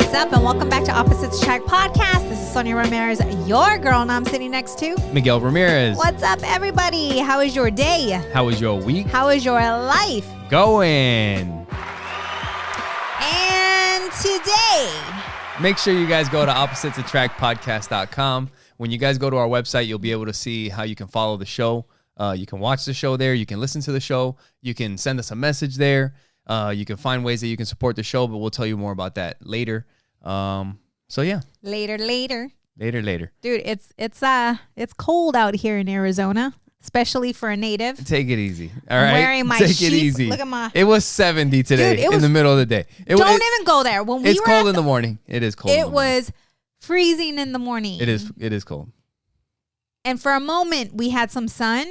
What's up, and welcome back to Opposites Attract Podcast. This is Sonia Ramirez, your girl, and I'm sitting next to Miguel Ramirez. What's up, everybody? How is your day? How was your week? How is your life? Going. And today, make sure you guys go to oppositesattractpodcast.com. When you guys go to our website, you'll be able to see how you can follow the show. You can watch the show there. You can listen to the show. You can send us a message there. You can find ways that you can support the show, but we'll tell you more about that later. So yeah. Later. Dude, it's cold out here in Arizona, especially for a native. take it easy. All right. I'm wearing my Take sheep. it easy. Look at my. It was 70 today. Dude, in the middle of the day. Don't even go there. When we it's were cold in the morning. It is cold. It was freezing in the morning. It is cold. And for a moment, we had some sun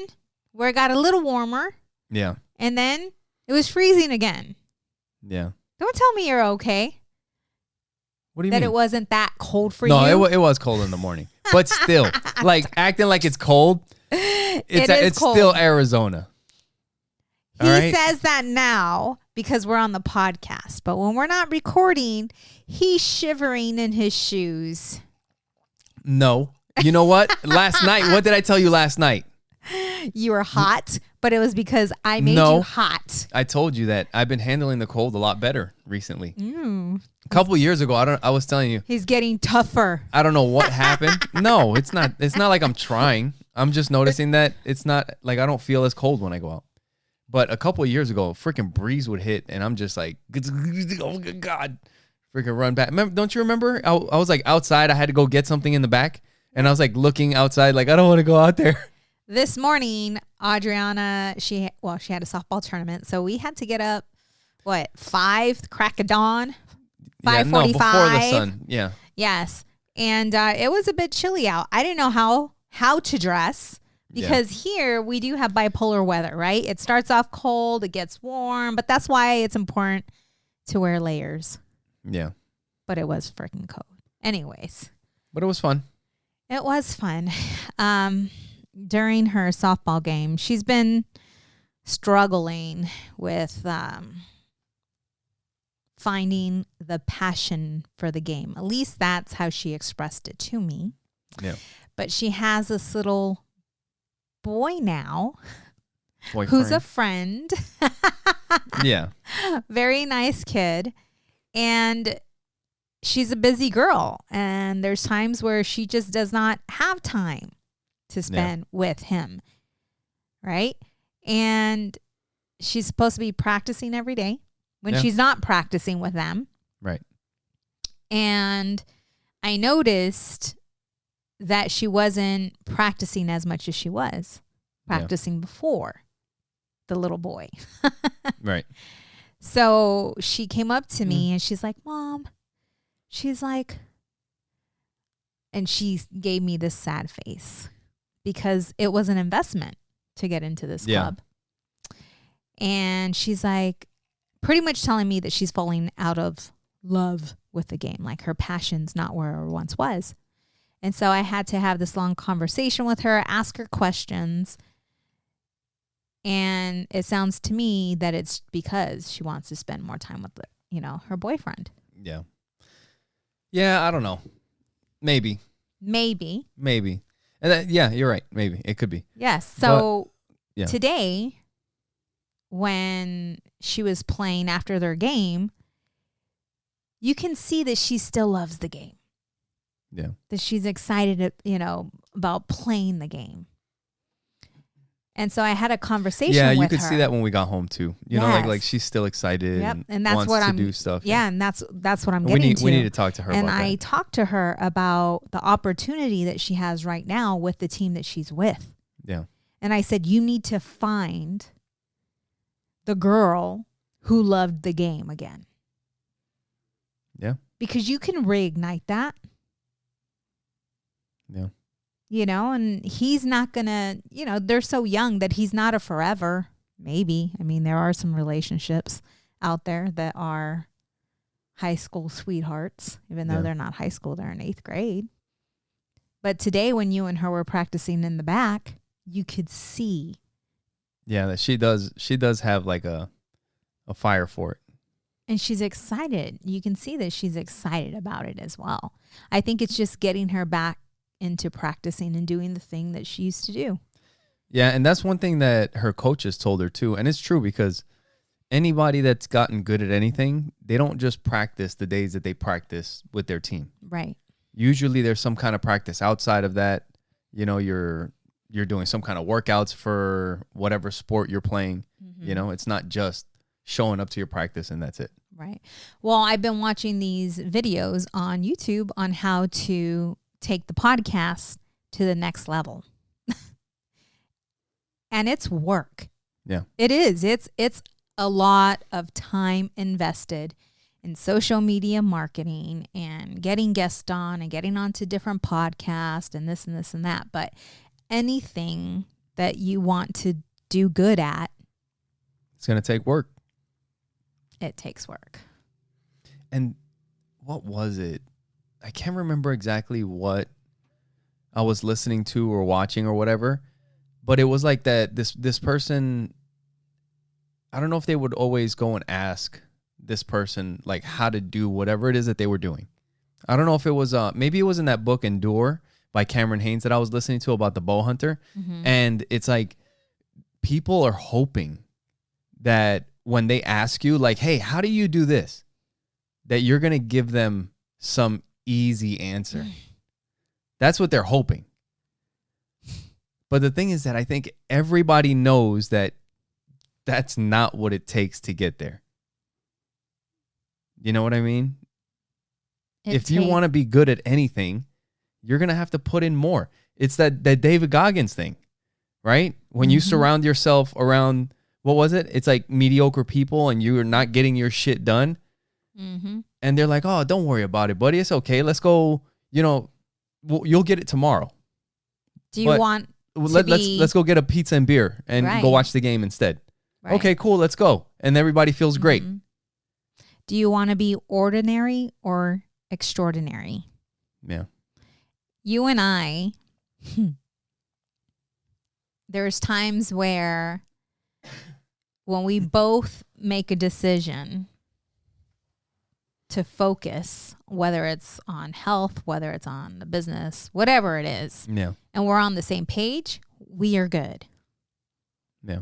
where it got a little warmer. Yeah. And then it was freezing again. Yeah. Don't tell me you're okay. What do you that mean? It wasn't that cold for you? No, it was cold in the morning. But still, like acting like it's cold, it's cold. still Arizona. He All right? says that now because we're on the podcast. But when we're not recording, he's shivering in his shoes. No. You know what? Last night, what did I tell you last night? You were hot, but it was because I made you hot. I told you that I've been handling the cold a lot better recently. Mm. A couple years ago, I was telling you. He's getting tougher. I don't know what happened. No, it's not like I'm trying. I'm just noticing that it's not like I don't feel as cold when I go out. But a couple of years ago, a freaking breeze would hit, and I'm just like, oh God, freaking run back. Don't you remember? I was like outside. I had to go get something in the back, and I was like looking outside, like I don't want to go out there. This morning, Adriana, she had a softball tournament, so we had to get up, 5, crack of dawn, 5:45. No, before the sun. Yeah. Yes, and it was a bit chilly out. I didn't know how to dress because here we do have bipolar weather, right? It starts off cold, it gets warm, but that's why it's important to wear layers. Yeah. But it was freaking cold. Anyways. But it was fun. It was fun. During her softball game, she's been struggling with finding the passion for the game. At least that's how she expressed it to me. Yeah. But she has this little boy now Boyfriend. who's a friend. Yeah. Very nice kid. And she's a busy girl. And there's times where she just does not have time to spend with him, right? And she's supposed to be practicing every day when she's not practicing with them. Right. And I noticed that she wasn't practicing as much as she was practicing before the little boy. Right. So she came up to me and she's like, Mom, she's like, and she gave me this sad face. Because it was an investment to get into this club. And she's like, pretty much telling me that she's falling out of love with the game. Like her passion's not where it once was. And so I had to have this long conversation with her, ask her questions. And it sounds to me that it's because she wants to spend more time with, her boyfriend. Yeah. Yeah, I don't know. Maybe. And you're right. Maybe it could be. Yes. So today, when she was playing after their game, you can see that she still loves the game. Yeah. That she's excited, about playing the game. And so I had a conversation with her. Yeah, you could see that when we got home too. You know, like she's still excited and that's wants to do stuff. Yeah, and that's what I'm getting to. We need to talk to her about that. And I talked to her about the opportunity that she has right now with the team that she's with. Yeah. And I said, you need to find the girl who loved the game again. Yeah. Because you can reignite that. Yeah. And he's not going to, they're so young that he's not a forever. Maybe. I mean, there are some relationships out there that are high school sweethearts, even though they're not high school, they're in 8th grade. But today when you and her were practicing in the back, you could see. Yeah, that she does have like a fire for it. And she's excited. You can see that she's excited about it as well. I think it's just getting her back into practicing and doing the thing that she used to do. Yeah, and that's one thing that her coaches told her too. And it's true because anybody that's gotten good at anything, they don't just practice the days that they practice with their team. Right. Usually there's some kind of practice outside of that. You know, you're doing some kind of workouts for whatever sport you're playing. Mm-hmm. You know, it's not just showing up to your practice and that's it. Right. Well, I've been watching these videos on YouTube on how to take the podcast to the next level. And it's work. Yeah. It is. It's a lot of time invested in social media marketing and getting guests on and getting onto different podcasts and this and this and that. But anything that you want to do good at, it's going to take work. It takes work. And what was it? I can't remember exactly what I was listening to or watching or whatever, but it was like that this person, I don't know if they would always go and ask this person like how to do whatever it is that they were doing. I don't know if it was maybe it was in that book Endure by Cameron Haynes that I was listening to about the bow hunter. Mm-hmm. And it's like people are hoping that when they ask you like, hey, how do you do this? That you're going to give them some easy answer. That's what they're hoping. But the thing is that I think everybody knows that that's not what it takes to get there. You know what I mean? If you want to be good at anything, you're going to have to put in more. It's that David Goggins thing, right? When you surround yourself around, what was it? It's like mediocre people and you're not getting your shit done. Mm-hmm. And they're like, oh, don't worry about it, buddy. It's okay. Let's go, you know, you'll get it tomorrow. Do you want let's go get a pizza and beer and go watch the game instead. Right. Okay, cool. Let's go. And everybody feels great. Do you want to be ordinary or extraordinary? Yeah. You and I, there's times where when we both make a decision to focus, whether it's on health, whether it's on the business, whatever it is, and we're on the same page, we are good. Yeah.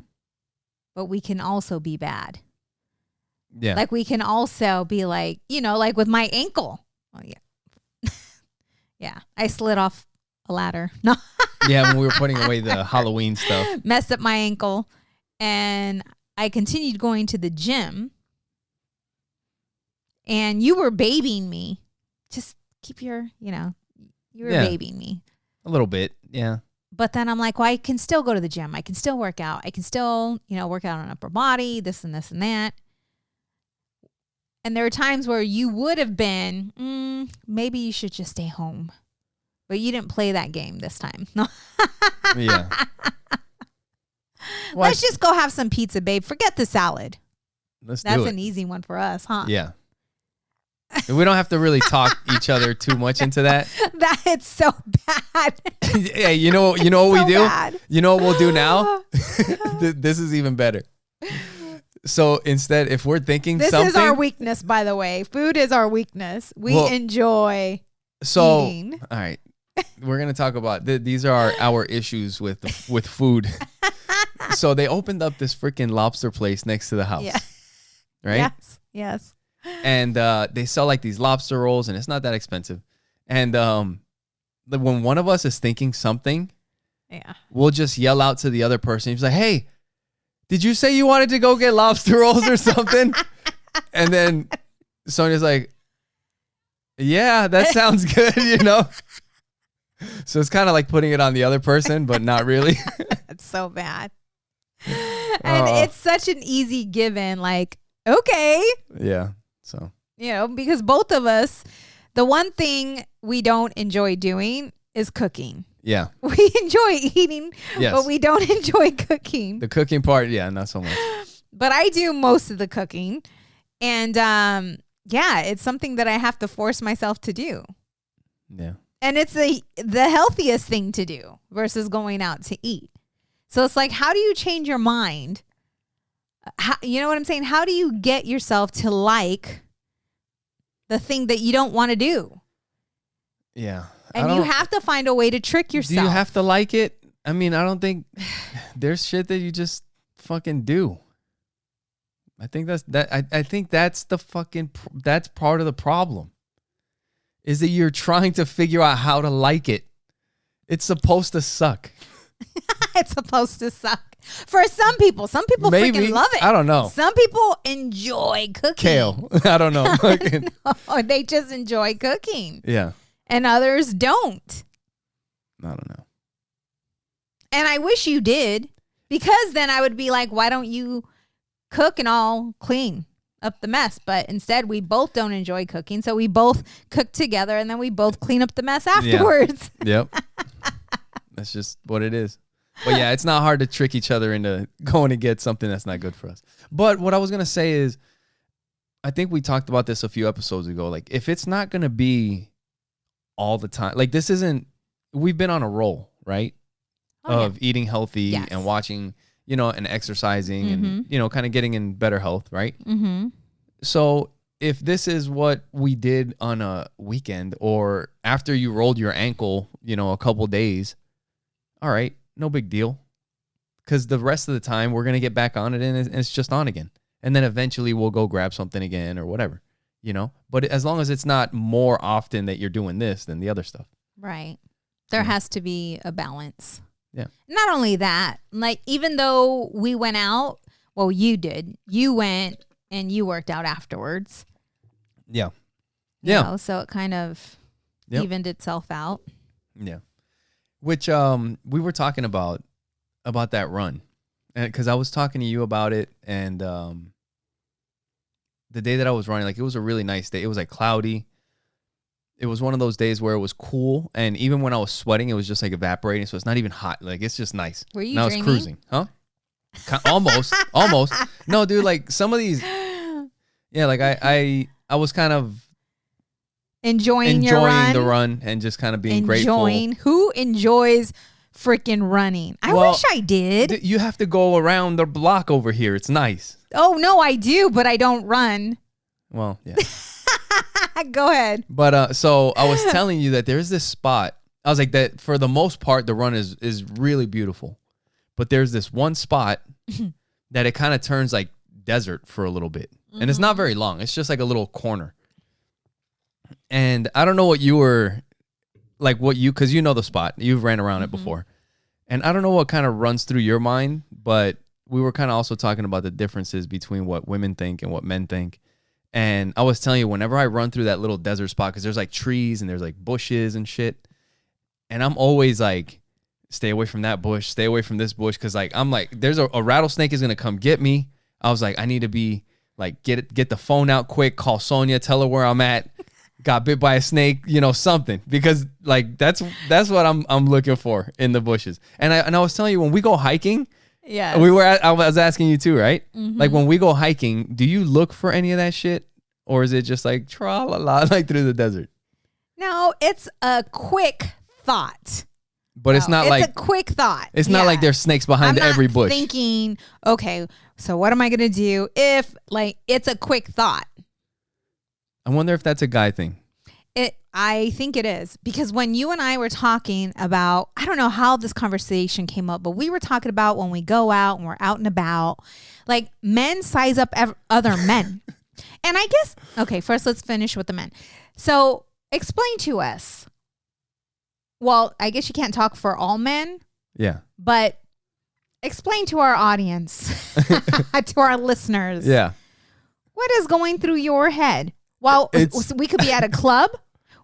But we can also be bad. Yeah. Like we can also be like, you know, like with my ankle. Oh, yeah. Yeah. I slid off a ladder. No. Yeah, when we were putting away the Halloween stuff. Messed up my ankle. And I continued going to the gym. And you were babying me. Just keep your, you know, you were babying me. A little bit, yeah. But then I'm like, well, I can still go to the gym. I can still work out. I can still, you know, work out on upper body, this and this and that. And there are times where you would have been, maybe you should just stay home. But you didn't play that game this time. No. Yeah. Let's just go have some pizza, babe. Forget the salad. That's an easy one for us, huh? Yeah. And we don't have to really talk each other too much into that. It's so bad. Yeah, you know what we do? Bad. You know what we'll do now? This is even better. So instead, if we're thinking this something, is our weakness, by the way. Food is our weakness. We enjoy eating. All right, we're gonna talk about these are our issues with food. So they opened up this freaking lobster place next to the house, right? Yes. And they sell like these lobster rolls, and it's not that expensive. And when one of us is thinking something, we'll just yell out to the other person. He's like, "Hey, did you say you wanted to go get lobster rolls or something?" And then Sonja's like, "Yeah, that sounds good," you know? So it's kind of like putting it on the other person, but not really. It's so bad. And it's such an easy given, like, okay. Yeah. So, you know, because both of us, the one thing we don't enjoy doing is cooking. Yeah. We enjoy eating, but we don't enjoy cooking. The cooking part, not so much. But I do most of the cooking. And it's something that I have to force myself to do. Yeah. And it's the healthiest thing to do versus going out to eat. So it's like, how do you change your mind You know what I'm saying? How do you get yourself to like the thing that you don't want to do? Yeah. And you have to find a way to trick yourself. Do you have to like it? I mean, I don't think there's shit that you just fucking do. I think I think that's that's part of the problem. Is that you're trying to figure out how to like it. It's supposed to suck. It's supposed to suck. For some people Maybe. freaking love it. I don't know. Some people enjoy cooking. Kale. I don't know. No, they just enjoy cooking. Yeah. And others don't. I don't know. And I wish you did, because then I would be like, why don't you cook and I'll clean up the mess? But instead, we both don't enjoy cooking. So we both cook together and then we both clean up the mess afterwards. Yeah. Yep. That's just what it is. But yeah, it's not hard to trick each other into going to get something that's not good for us. But what I was going to say is, I think we talked about this a few episodes ago. Like, if it's not going to be all the time, like this isn't, we've been on a roll, right? Of eating healthy and watching, and exercising and, kind of getting in better health, right? Mm-hmm. So if this is what we did on a weekend or after you rolled your ankle, a couple days, all right, no big deal. Because the rest of the time we're going to get back on it and it's just on again. And then eventually we'll go grab something again or whatever, But as long as it's not more often that you're doing this than the other stuff. Right. There has to be a balance. Yeah. Not only that, like, even though we went out, well, you did. You went and you worked out afterwards. Yeah. Yeah. So it kind of evened itself out. Yeah. Which we were talking about that run. And because I was talking to you about it, and the day that I was running, like, it was a really nice day. It was like cloudy. It was one of those days where it was cool, and even when I was sweating, it was just like evaporating, so it's not even hot. Like, it's just nice. Were you dreaming? I was cruising, huh? Almost. No, dude, like some of these, like I was kind of enjoying your run? the run and just kind of being grateful. Who enjoys freaking running? I wish I did. You have to go around the block over here. It's nice. Oh no, I do, but I don't run. Well, yeah. Go ahead. But so I was telling you that there's this spot. I was like, that for the most part, the run is really beautiful. But there's this one spot that it kind of turns like desert for a little bit. Mm-hmm. And it's not very long. It's just like a little corner. And I don't know what you were, like because you know the spot. You've ran around it before. And I don't know what kind of runs through your mind, but we were kind of also talking about the differences between what women think and what men think. And I was telling you, whenever I run through that little desert spot, because there's like trees and there's like bushes and shit. And I'm always like, stay away from that bush, stay away from this bush. Because like, I'm like, there's a rattlesnake is going to come get me. I was like, I need to be like, get the phone out quick, call Sonja, tell her where I'm at. Got bit by a snake, something. Because like, that's what I'm looking for in the bushes. And I was telling you, when we go hiking, yeah, I was asking you too, right? Mm-hmm. Like when we go hiking, do you look for any of that shit? Or is it just like tra-la-la, like through the desert? No, it's a quick thought. But it's not it's a quick thought. It's not like there's snakes behind every bush. I'm thinking, okay, so what am I going to do if like it's a quick thought? I wonder if that's a guy thing. I think it is, because when you and I were talking about, I don't know how this conversation came up, but we were talking about when we go out and we're out and about, like men size up other men. And I guess, okay, first let's finish with the men. So explain to us. Well, I guess you can't talk for all men. Yeah. But explain to our audience, to our listeners. Yeah. What is going through your head? Well, we could be at a club.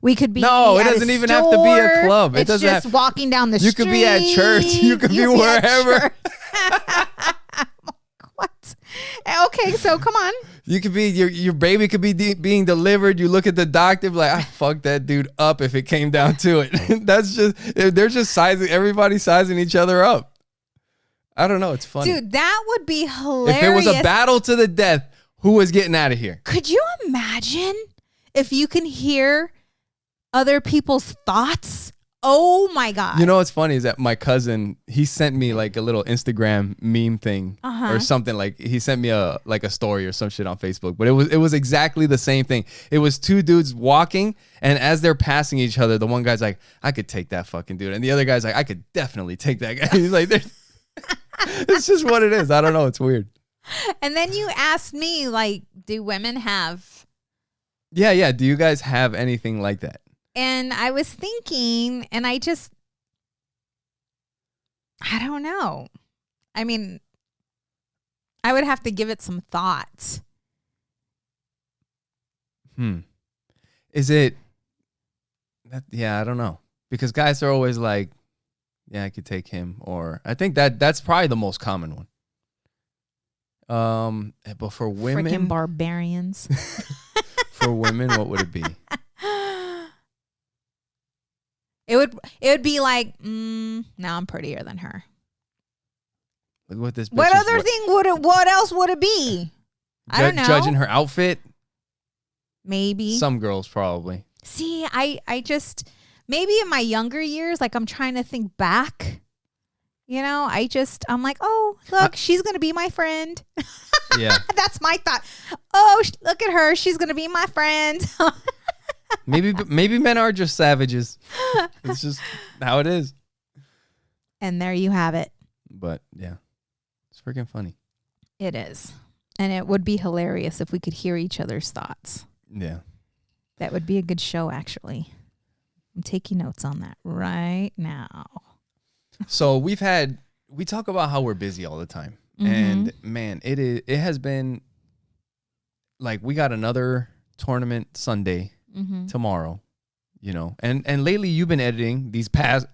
We could be it doesn't even have to be a club. It's just walking down the street. You could be at church. You could be wherever. What? Okay, so come on. You could be your baby could be being delivered. You look at the doctor, be like, I fucked that dude up if it came down to it. That's just they're just sizing. Everybody's sizing each other up. I don't know. It's funny, dude. That would be hilarious. If it was a battle to the death, who was getting out of here? Could you imagine if you can hear other people's thoughts Oh my God. You know what's funny is that my cousin, he sent me like a little Instagram meme thing or something. Like he sent me a story or some shit on Facebook, but it was exactly the same thing. It was two dudes walking, and as they're passing each other, the one guy's like, I could take that fucking dude. And the other guy's like, I could definitely take that guy. He's like, it's just what it is. I don't know. It's weird. And then you asked me, like, do women have? Yeah. Do you guys have anything like that? And I was thinking, and I don't know. I mean, I would have to give it some thought. Is it? Yeah, I don't know. Because guys are always like, yeah, I could take him. Or I think that's probably the most common one. But for women, freaking barbarians. For women, what would it be? It would be like, now I'm prettier than her. Look what this. What other thing would it? What else would it be? I don't know. Judging her outfit. Maybe some girls probably. See, I just maybe in my younger years, like I'm trying to think back. You know, I'm like, oh, look, she's gonna be my friend. Yeah, that's my thought. Oh, look at her, she's gonna be my friend. Maybe men are just savages. It's just how it is. And there you have it. But yeah, it's freaking funny. It is. And it would be hilarious if we could hear each other's thoughts. Yeah. That would be a good show, actually. I'm taking notes on that right now. So we talk about how we're busy all the time. And man, it has been like we got another tournament Sunday tomorrow, you know, and lately you've been editing these past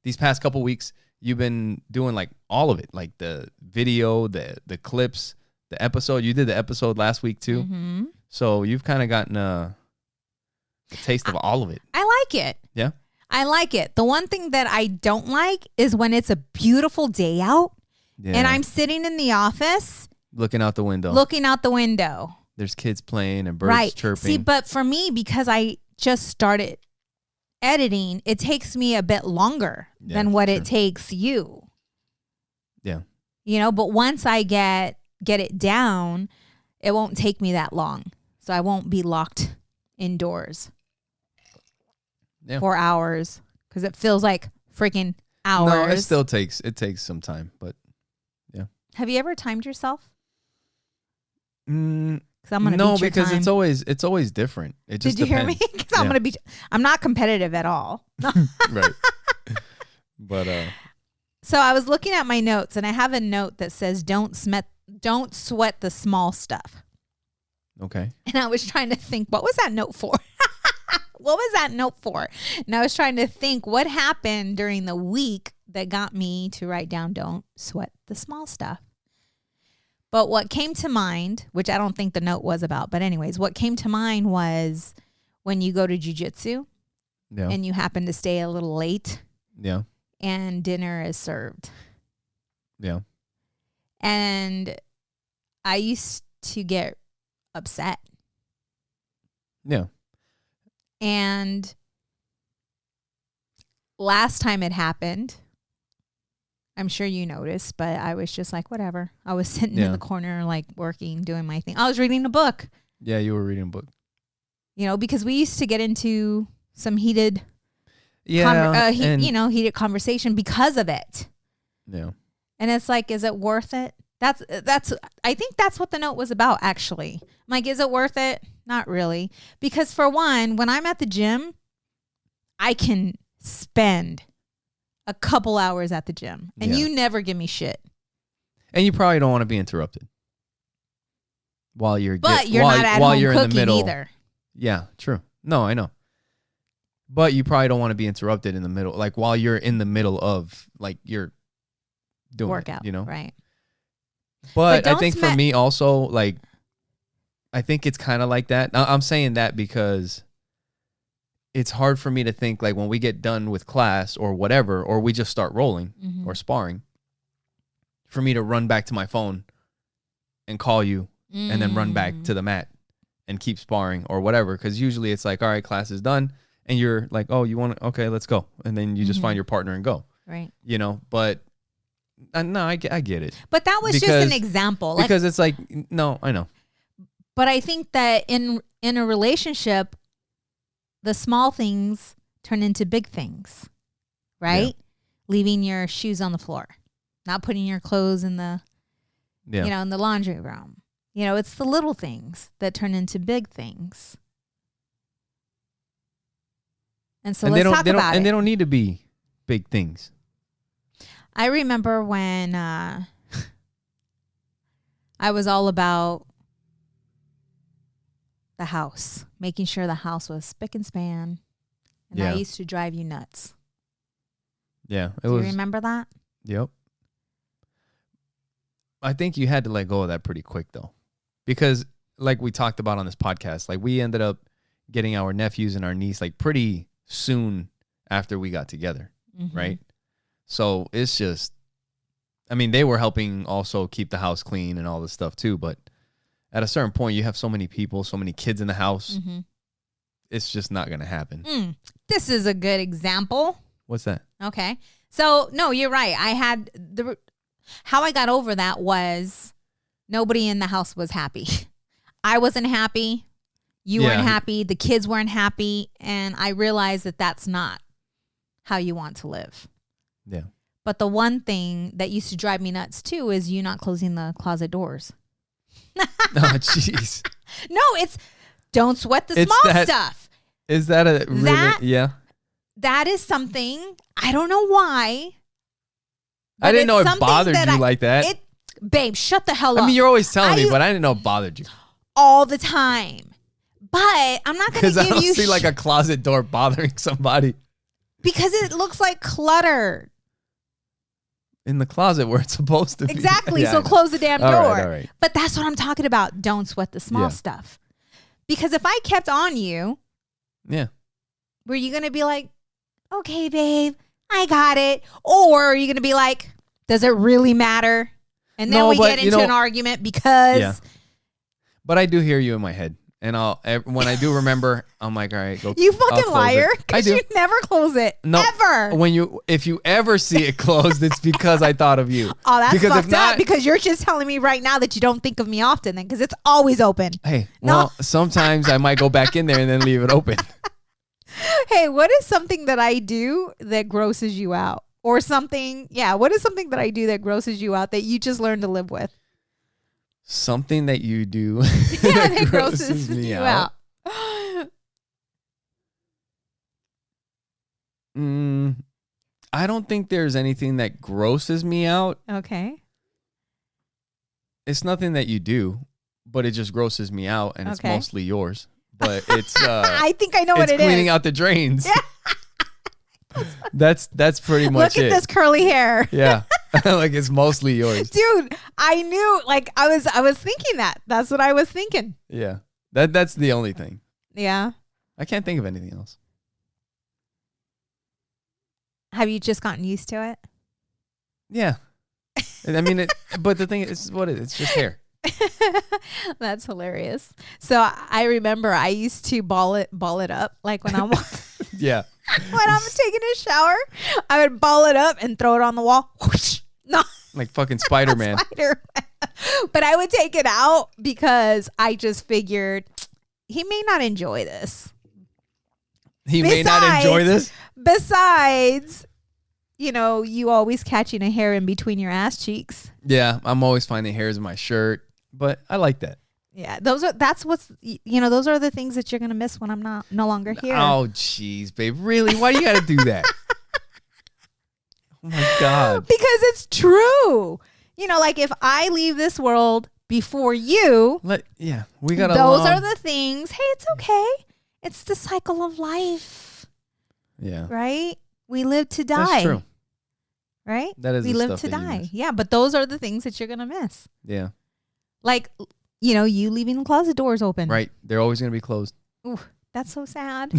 these past couple weeks. You've been doing like all of it, like the video, the clips, the episode. You did the episode last week too. So you've kind of gotten a taste of all of it. I like it. Yeah, I like it. The one thing that I don't like is when it's a beautiful day out and I'm sitting in the office looking out the window. There's kids playing and birds chirping. See, but for me, because I just started editing, it takes me a bit longer than what it takes you. Yeah. You know, but once I get it down, it won't take me that long. So I won't be locked indoors for hours because it feels like freaking hours. No, it still takes some time, but yeah. Have you ever timed yourself? I'm gonna no, because time. it's always different. It just Did you depends. hear me? Because I'm not competitive at all. Right. But so I was looking at my notes and I have a note that says don't sweat the small stuff. Okay. And I was trying to think, what was that note for? What was that note for? And I was trying to think what happened during the week that got me to write down don't sweat the small stuff. But what came to mind, which I don't think the note was about, but anyways, what came to mind was when you go to jiu-jitsu and you happen to stay a little late and dinner is served. Yeah. And I used to get upset. Yeah. And last time it happened, I'm sure you noticed, but I was just like, whatever. I was sitting in the corner, like working, doing my thing. I was reading a book. Yeah, you were reading a book. You know, because we used to get into some heated, heated conversation because of it. Yeah. And it's like, is it worth it? I think that's what the note was about, actually. I'm like, is it worth it? Not really. Because for one, when I'm at the gym, I can spend a couple hours at the gym and you never give me shit. And you probably don't want to be interrupted while you're not at home you're cooking in the middle either. Yeah, true. No, I know. But you probably don't want to be interrupted in the middle, like while you're in the middle of like you're doing workout, it, you know? Right. But I think for me also, like, I think it's kind of like that. I'm saying that because it's hard for me to think like when we get done with class or whatever, or we just start rolling or sparring, for me to run back to my phone and call you and then run back to the mat and keep sparring or whatever. Because usually it's like, all right, class is done. and you're like, oh, you want to, okay, let's go. And then you just find your partner and go, Right. you know, but no, I get it. But that was just an example. Because it's like, no, I know. But I think that in a relationship, the small things turn into big things, right? Yeah. Leaving your shoes on the floor, not putting your clothes in the, you know, in the laundry room. You know, it's the little things that turn into big things. And so let's talk about it. And they don't need to be big things. I remember when I was all about the house, making sure the house was spick and span. And that used to drive you nuts. Yeah. Do you remember that? Yep. I think you had to let go of that pretty quick, though. Because like we talked about on this podcast, like we ended up getting our nephews and our niece like pretty soon after we got together, right? So it's just, I mean, they were helping also keep the house clean and all this stuff too. But at a certain point, you have so many people, so many kids in the house. It's just not going to happen. This is a good example. What's that? Okay. So, no, you're right. How I got over that was nobody in the house was happy. I wasn't happy. You weren't happy. The kids weren't happy. And I realized that that's not how you want to live. Yeah. But the one thing that used to drive me nuts too is you not closing the closet doors. Oh, jeez. No, it's don't sweat the small stuff. Is that a really, That is something, I don't know why. I didn't know it bothered you like that. Babe, shut the hell up. I mean, you're always telling me, but I didn't know it bothered you. All the time. But I'm not going to give you... Because I don't see like a closet door bothering somebody. Because it looks like clutter. In the closet where it's supposed to be. Exactly. So close the damn door. All right. But that's what I'm talking about. Don't sweat the small stuff. Because if I kept on you... Yeah. Were you going to be like, okay, babe, I got it? Or are you going to be like, does it really matter? And then we get into an argument because... Yeah. But I do hear you in my head. And when I do remember, I'm like, all right, go. You fucking liar. Because you never close it. No, ever. If you ever see it closed, it's because I thought of you. Oh, that's fucked up. Because you're just telling me right now that you don't think of me often then. Because it's always open. Hey, well, sometimes I might go back in there and then leave it open. Hey, what is something that I do that grosses you out? Or something, what is something that I do that grosses you out that you just learned to live with? Something that you do that grosses me out. I don't think there's anything that grosses me out. Okay. It's nothing that you do, but it just grosses me out, and it's mostly yours. But it's I think I know what it is. It's cleaning out the drains. Yeah. That's pretty much it. Look at this curly hair. Yeah. Like it's mostly yours. Dude, I knew, like I was thinking that. That's what I was thinking. Yeah. That's the only thing. Yeah. I can't think of anything else. Have you just gotten used to it? Yeah. I mean, but the thing is, it's just hair. That's hilarious. So I remember I used to ball it up, like when I'm yeah. When I'm taking a shower, I would ball it up and throw it on the wall. Whoosh. No, like fucking Spider-Man. But I would take it out because I just figured he may not enjoy this. Besides, you always catching a hair in between your ass cheeks. Yeah, I'm always finding hairs in my shirt, but I like that. Yeah, those are the things that you're gonna miss when I'm no longer here. Oh, jeez, babe, really? Why do you gotta do that? Oh my God! Because it's true. Like if I leave this world before you, we got. Those are the things. Hey, it's okay. It's the cycle of life. Yeah. Right. We live to die. That's true. Right. That is. We live to die. Yeah, but those are the things that you're gonna miss. Yeah. Like, you leaving the closet doors open. Right. They're always going to be closed. Ooh, that's so sad.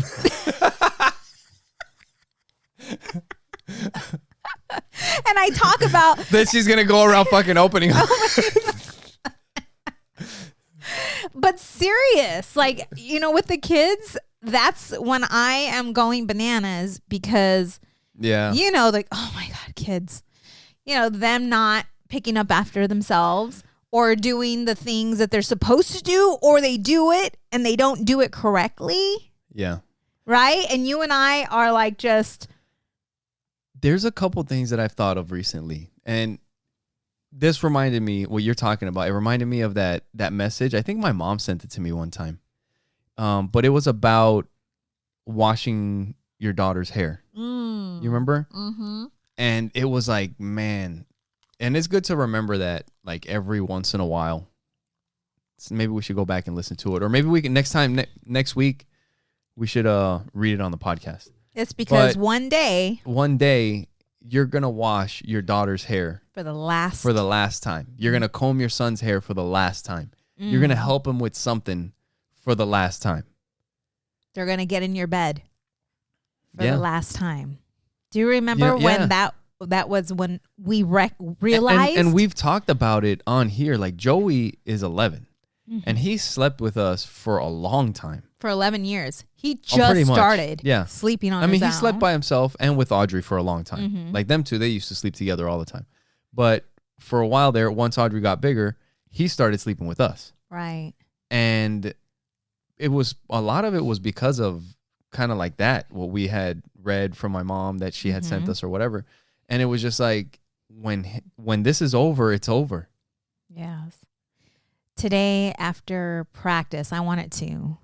And I talk about... Then she's going to go around fucking opening them. But serious. Like, with the kids, that's when I am going bananas because, Yeah. you know, like, oh my God, kids, you know, them not picking up after themselves or doing the things that they're supposed to do, or they do it and they don't do it correctly. Yeah. Right. And you and I are like, just. There's a couple things that I've thought of recently. And this reminded me what you're talking about. It reminded me of that message. I think my mom sent it to me one time. But it was about washing your daughter's hair. You remember? Mm-hmm. And it was like, man, and it's good to remember that like every once in a while. So maybe we should go back and listen to it. Or maybe we can next week, we should read it on the podcast. It's because But one day you're going to wash your daughter's hair for the last time. You're going to comb your son's hair for the last time. You're going to help him with something for the last time. They're going to get in your bed for the last time. Do you remember when that was when we realized? And we've talked about it on here. Like Joey is 11 and he slept with us for a long time. For 11 years. He just started sleeping on his own. I mean, he slept by himself and with Audrey for a long time. Like them two, they used to sleep together all the time. But for a while there, once Audrey got bigger, he started sleeping with us. Right. And a lot of it was because of kind of like that, what we had read from my mom that she had sent us or whatever. And it was just like, when this is over, it's over. Yes. Today after practice, I wanted to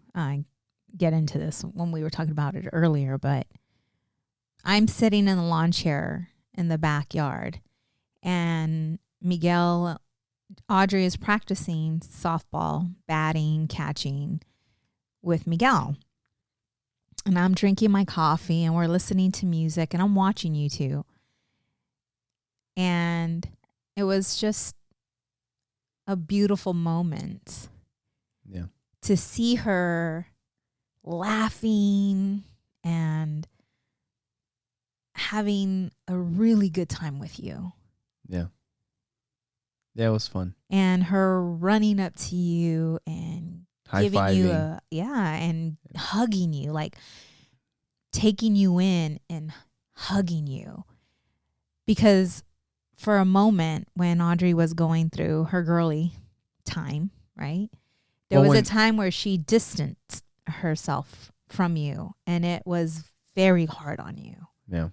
get into this when we were talking about it earlier, but I'm sitting in the lawn chair in the backyard, and Audrey is practicing softball, batting, catching with Miguel. And I'm drinking my coffee and we're listening to music and I'm watching you two. And it was just a beautiful moment. Yeah. To see her laughing and having a really good time with you. Yeah. Yeah, it was fun. And her running up to you and giving you and hugging you, like taking you in and hugging you. Because for a moment when Audrey was going through her girly time, right? There was a time where she distanced herself from you, and it was very hard on you. Yeah.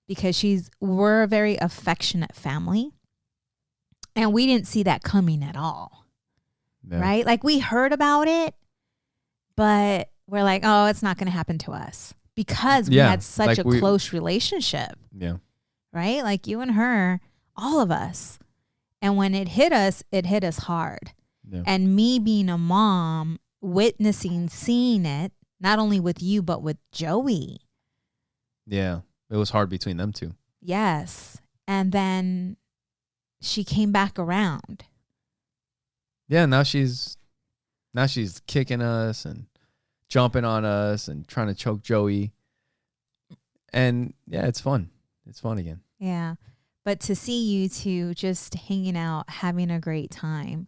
Because we're a very affectionate family, and we didn't see that coming at all. Yeah. Right? Like we heard about it, but we're like, oh, it's not going to happen to us because we had such a close relationship. Yeah. Right? Like you and her, all of us. And when it hit us hard. Yeah. And me being a mom, seeing it, not only with you, but with Joey. Yeah. It was hard between them two. Yes. And then she came back around. Yeah. Now she's kicking us and jumping on us and trying to choke Joey. And yeah, it's fun. It's fun again. Yeah. But to see you two just hanging out, having a great time.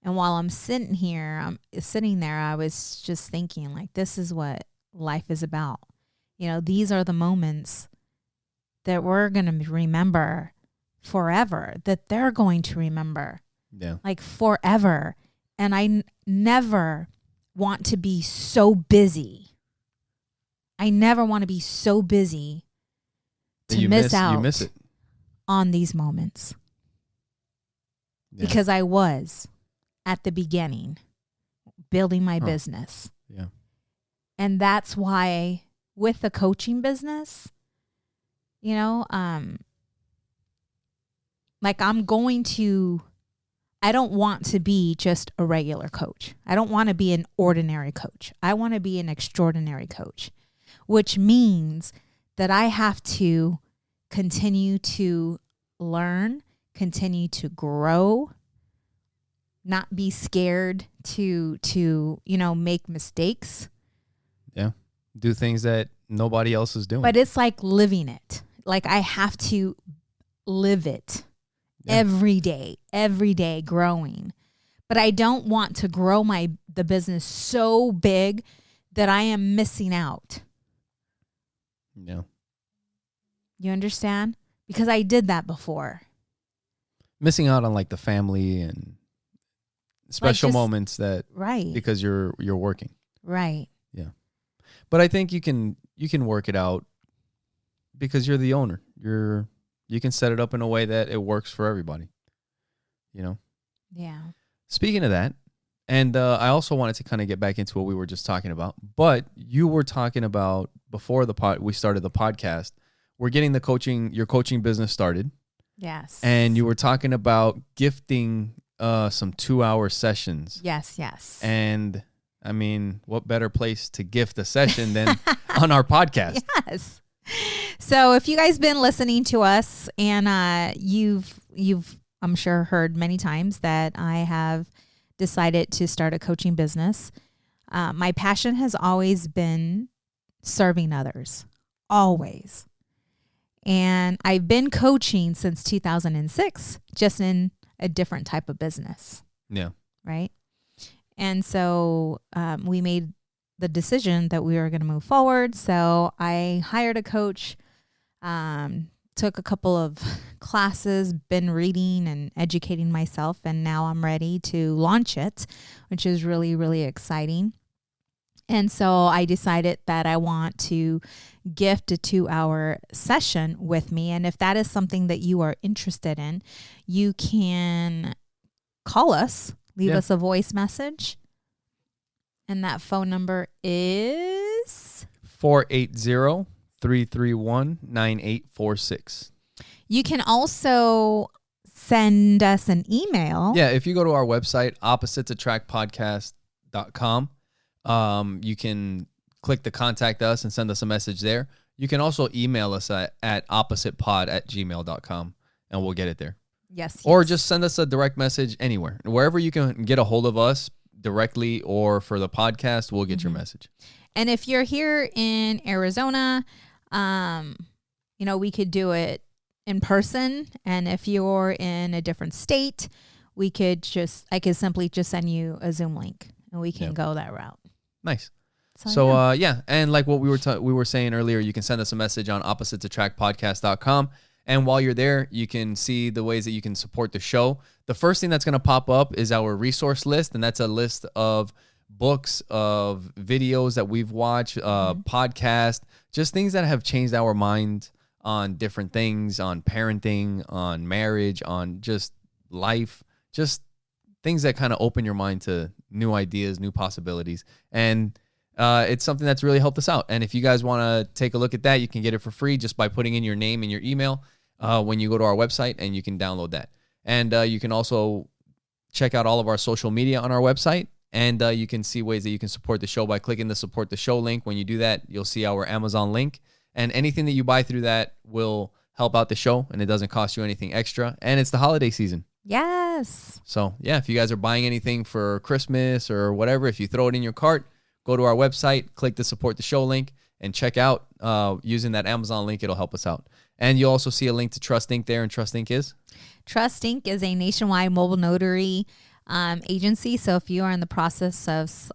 And while I'm sitting there, I was just thinking, like, this is what life is about. You know, these are the moments that we're going to remember forever, that they're going to remember. Yeah. Like forever. And I never want to be so busy. I never want to be so busy to miss out on these moments. Yeah. Because I was at the beginning building my business. Yeah. And that's why with the coaching business, you know, like I don't want to be just a regular coach. I don't want to be an ordinary coach. I want to be an extraordinary coach, which means that I have to continue to learn, continue to grow, not be scared to make mistakes. Yeah. Do things that nobody else is doing. But it's like living it. Like I have to live it every day growing. But I don't want to grow the business so big that I am missing out. Yeah. You understand? Because I did that before. Missing out on like the family and special moments that right. because you're working. Right. Yeah. But I think you can work it out because you're the owner. You can set it up in a way that it works for everybody. You know? Yeah. Speaking of that, and I also wanted to kind of get back into what we were just talking about, but you were talking about before we started the podcast, we're getting your coaching business started. Yes. And you were talking about gifting some 2-hour sessions. Yes, yes. And I mean, what better place to gift a session than on our podcast? Yes. So if you guys been listening to us and you've I'm sure heard many times that I have decided to start a coaching business. My passion has always been serving others. Always. And I've been coaching since 2006, just in a different type of business. Yeah. Right. And so we made the decision that we were going to move forward. So I hired a coach, took a couple of classes, been reading and educating myself, and now I'm ready to launch it, which is really, really exciting. And so I decided that I want to gift a 2-hour session with me. And if that is something that you are interested in, you can call us, leave us a voice message. And that phone number is 480-331-9846. You can also send us an email. Yeah, if you go to our website, oppositesattractpodcast.com, you can click the contact us and send us a message there. You can also email us at oppositepod@gmail.com and we'll get it there. Yes. Or just send us a direct message anywhere. Wherever you can get a hold of us directly or for the podcast, we'll get your message. And if you're here in Arizona, we could do it in person. And if you're in a different state, I could simply just send you a Zoom link and we can go that route. Nice. So yeah. And like what we were saying earlier, you can send us a message on oppositesattractpodcast.com. And while you're there, you can see the ways that you can support the show. The first thing that's going to pop up is our resource list. And that's a list of books, of videos that we've watched, podcasts, just things that have changed our mind on different things, on parenting, on marriage, on just life, just things that kind of open your mind to new ideas, new possibilities. And it's something that's really helped us out. And if you guys want to take a look at that, you can get it for free just by putting in your name and your email when you go to our website, and you can download that. And you can also check out all of our social media on our website, and you can see ways that you can support the show by clicking the support the show link. When you do that, you'll see our Amazon link, and anything that you buy through that will help out the show, and it doesn't cost you anything extra. And it's the holiday season. Yes. So yeah, if you guys are buying anything for Christmas or whatever, if you throw it in your cart, go to our website, click the support the show link, and check out using that Amazon link. It'll help us out. And you'll also see a link to Trust Inc. there. And Trust Inc. is? Trust Inc. is a nationwide mobile notary agency. So if you are in the process of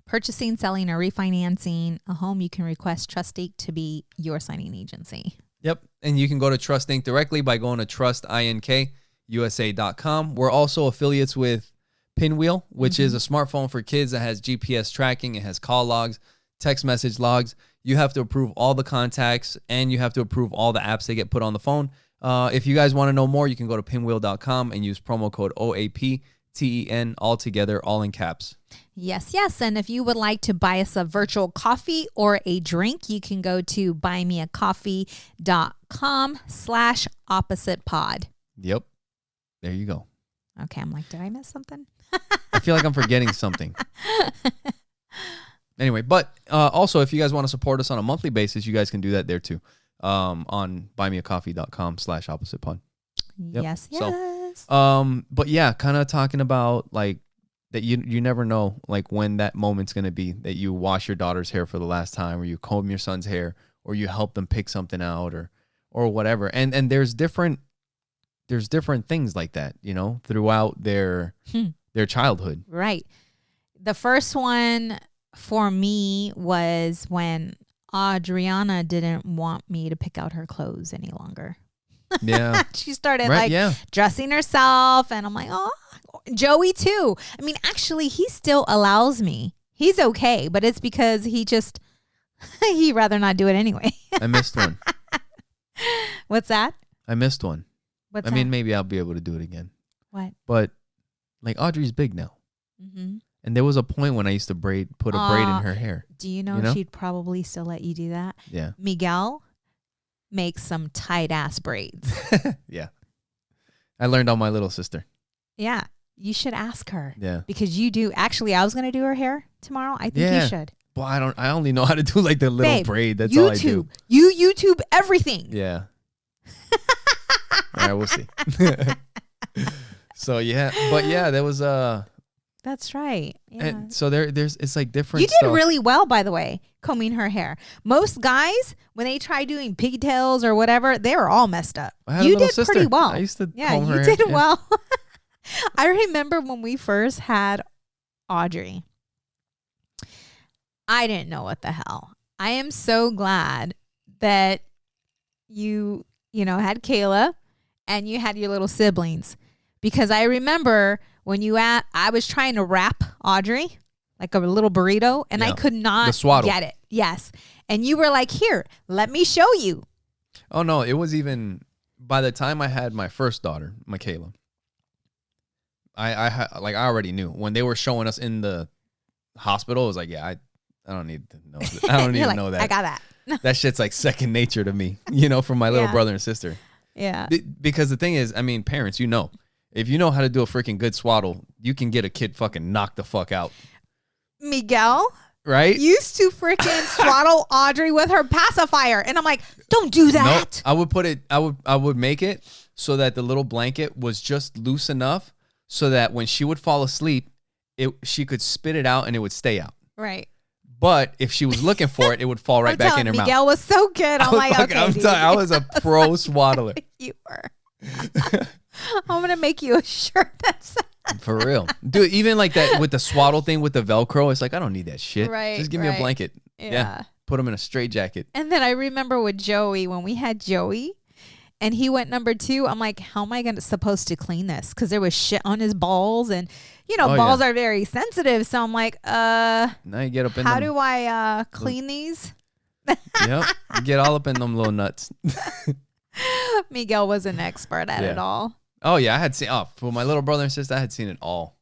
purchasing, selling, or refinancing a home, you can request Trust Inc. to be your signing agency. Yep. And you can go to Trust Inc. directly by going to trustinkusa.com. We're also affiliates with Pinwheel, which is a smartphone for kids that has GPS tracking. It has call logs, text message logs. You have to approve all the contacts, and you have to approve all the apps that get put on the phone. If you guys want to know more, you can go to pinwheel.com and use promo code OAPTEN, all together, all in caps. Yes, yes. And if you would like to buy us a virtual coffee or a drink, you can go to buymeacoffee.com/oppositepod. Yep. There you go. Okay, I'm like, did I miss something? I feel like I'm forgetting something. Anyway, but also, if you guys want to support us on a monthly basis, you guys can do that there too, on buymeacoffee.com/oppositepod. Yep. Yes, yes. But yeah, kind of talking about like that you never know like when that moment's going to be that you wash your daughter's hair for the last time, or you comb your son's hair, or you help them pick something out, or whatever. And there's different things like that, throughout their childhood. Right. The first one for me was when Adriana didn't want me to pick out her clothes any longer. Yeah. She started Right, dressing herself, and I'm like, oh, Joey too. I mean, actually, he still allows me. He's okay, but it's because he'd rather not do it anyway. I missed one. What's that? I missed one. What's I that? mean, maybe I'll be able to do it again. What? But like Audrey's big now. Mm-hmm. And there was a point when I used to put a braid in her hair. Do you know she'd probably still let you do that? Yeah. Miguel makes some tight ass braids. Yeah. I learned on my little sister. Yeah. You should ask her. Yeah. Because you do. Actually, I was going to do her hair tomorrow. I think you should. Well, I only know how to do like the little braid. That's YouTube. all I do. You YouTube everything. Yeah. All right, we'll see. So yeah, but yeah, there was That's right. Yeah. and so there's it's like different. You did stuff. really well, by the way, combing her hair. Most guys, when they try doing pigtails or whatever, they were all messed up. I had a You little did sister. pretty well. I used to Yeah, comb her you hair. did Yeah. well. I remember when we first had Audrey. I didn't know what the hell. I am so glad that you had Kayla and you had your little siblings, because I remember when I was trying to wrap Audrey like a little burrito, and I could not get it. Yes. And you were like, here, let me show you. Oh no, it was even by the time I had my first daughter, Michaela. I already knew when they were showing us in the hospital. It was like, yeah, I don't need to know. I don't even know that. I got that. That shit's like second nature to me, from my little brother and sister. Yeah. Because the thing is, I mean, parents, if you know how to do a freaking good swaddle, you can get a kid fucking knocked the fuck out. Miguel right? used to freaking swaddle Audrey with her pacifier, and I'm like, don't do that. No, I would make it so that the little blanket was just loose enough so that when she would fall asleep, she could spit it out and it would stay out. Right. But if she was looking for it, it would fall right back in her mouth. Miguel was so good. I'm like, okay, dude. I was a pro swaddler. You were. I'm gonna make you a shirt that's for real, dude. Even like that with the swaddle thing with the Velcro, it's like I don't need that shit. Right. Just give me a blanket. Yeah. Put him in a straitjacket. And then I remember with Joey, when we had Joey, and he went number 2. I'm like, how am I supposed to clean this? Because there was shit on his balls, and balls are very sensitive. So I'm like, now you get up in how do I clean these? Yep, you get all up in them little nuts. Miguel was an expert at it all. Oh yeah, I had seen. Oh, for my little brother and sister, I had seen it all.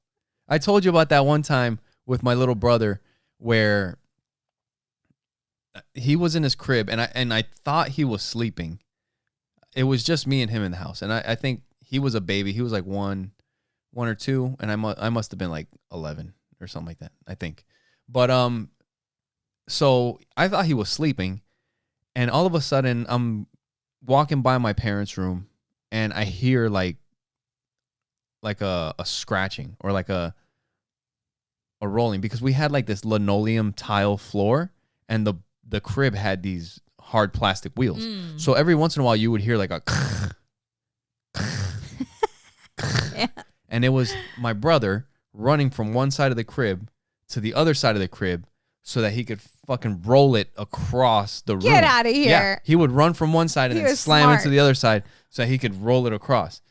I told you about that one time with my little brother where he was in his crib and I thought he was sleeping. It was just me and him in the house, and I think he was a baby. He was like one or two, and I must have been like 11 or something like that, I think. But so I thought he was sleeping, and all of a sudden I'm walking by my parents' room, and I hear like a scratching or like a rolling, because we had like this linoleum tile floor, and the crib had these hard plastic wheels. So every once in a while you would hear like a yeah. And it was my brother running from one side of the crib to the other side of the crib so that he could fucking roll it across the room. Get out of here. Yeah, he would run from one side and then slam into the other side so that he could roll it across.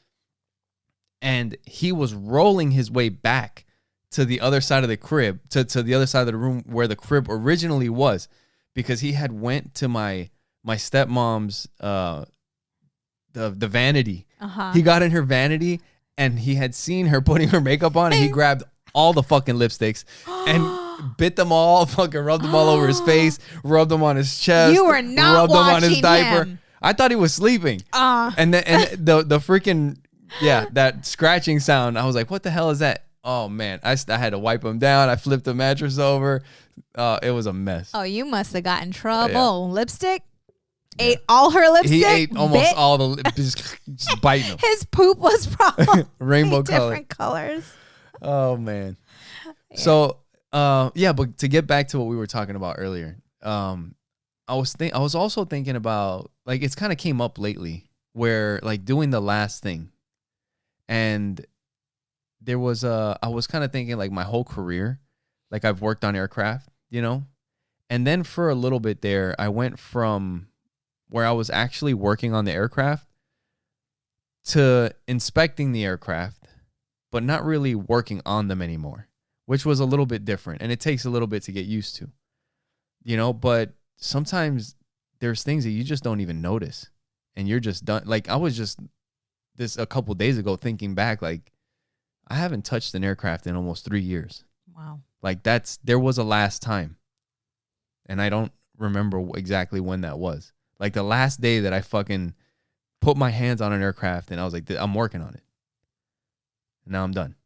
And he was rolling his way back to the other side of the crib, to the other side of the room where the crib originally was, because he had went to my stepmom's the vanity. Uh-huh. He got in her vanity and he had seen her putting her makeup on, and he grabbed all the fucking lipsticks and bit them all, fucking rubbed them all over his face, rubbed them on his chest. You were not rubbed them on his watching diaper. him. I thought he was sleeping. And the freaking that scratching sound. I was like, what the hell is that? Oh man, I had to wipe him down. I flipped the mattress over. It was a mess. Oh, you must have got in trouble. Yeah. Lipstick? Ate all her lipstick? He ate almost all the just biting them. His poop was probably Rainbow different colors. Oh man. Yeah. So but to get back to what we were talking about earlier, I was also thinking about, like, it's kind of came up lately where like doing the last thing, and there was I was kind of thinking like my whole career, like I've worked on aircraft, you know? And then for a little bit there, I went from where I was actually working on the aircraft to inspecting the aircraft, but not really working on them anymore, which was a little bit different. And it takes a little bit to get used to, you know, but sometimes there's things that you just don't even notice and you're just done. Like I was just a couple days ago thinking back, like I haven't touched an aircraft in almost 3 years. Wow. Like there was a last time. And I don't remember exactly when that was. Like the last day that I fucking put my hands on an aircraft and I was like, I'm working on it. And now I'm done.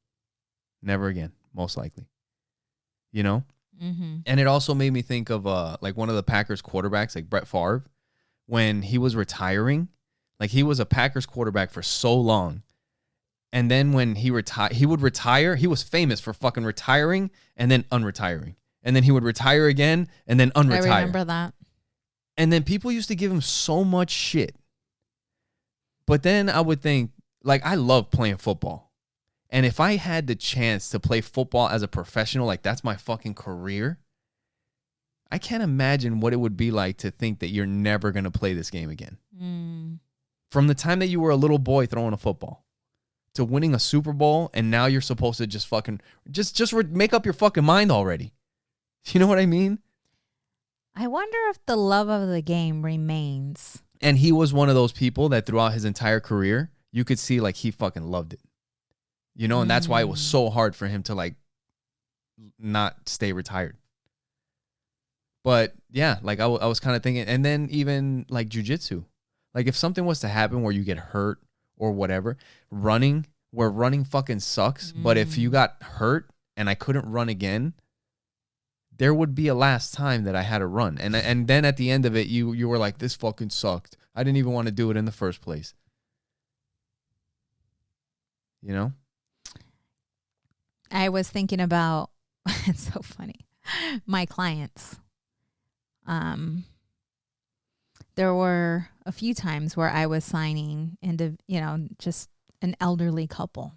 Never again, most likely. You know? Mm-hmm. And it also made me think of like one of the Packers quarterbacks, like Brett Favre, when he was retiring. Like he was a Packers quarterback for so long. And then when he would retire. He was famous for fucking retiring and then unretiring. And then he would retire again and then unretire. I remember that. And then people used to give him so much shit. But then I would think, like, I love playing football. And if I had the chance to play football as a professional, like that's my fucking career, I can't imagine what it would be like to think that you're never going to play this game again. From the time that you were a little boy throwing a football to winning a Super Bowl, and now you're supposed to just fucking, make up your fucking mind already. You know what I mean? I wonder if the love of the game remains. And he was one of those people that throughout his entire career, you could see like he fucking loved it. You know, and that's why it was so hard for him to like not stay retired. But yeah, like I was kind of thinking, and then even like jujitsu, like if something was to happen where you get hurt or whatever, running fucking sucks. But if you got hurt and I couldn't run again, there would be a last time that I had to run. And then at the end of it, you were like, this fucking sucked. I didn't even want to do it in the first place. You know? I was thinking about, it's so funny, my clients. There were a few times where I was signing into, just an elderly couple.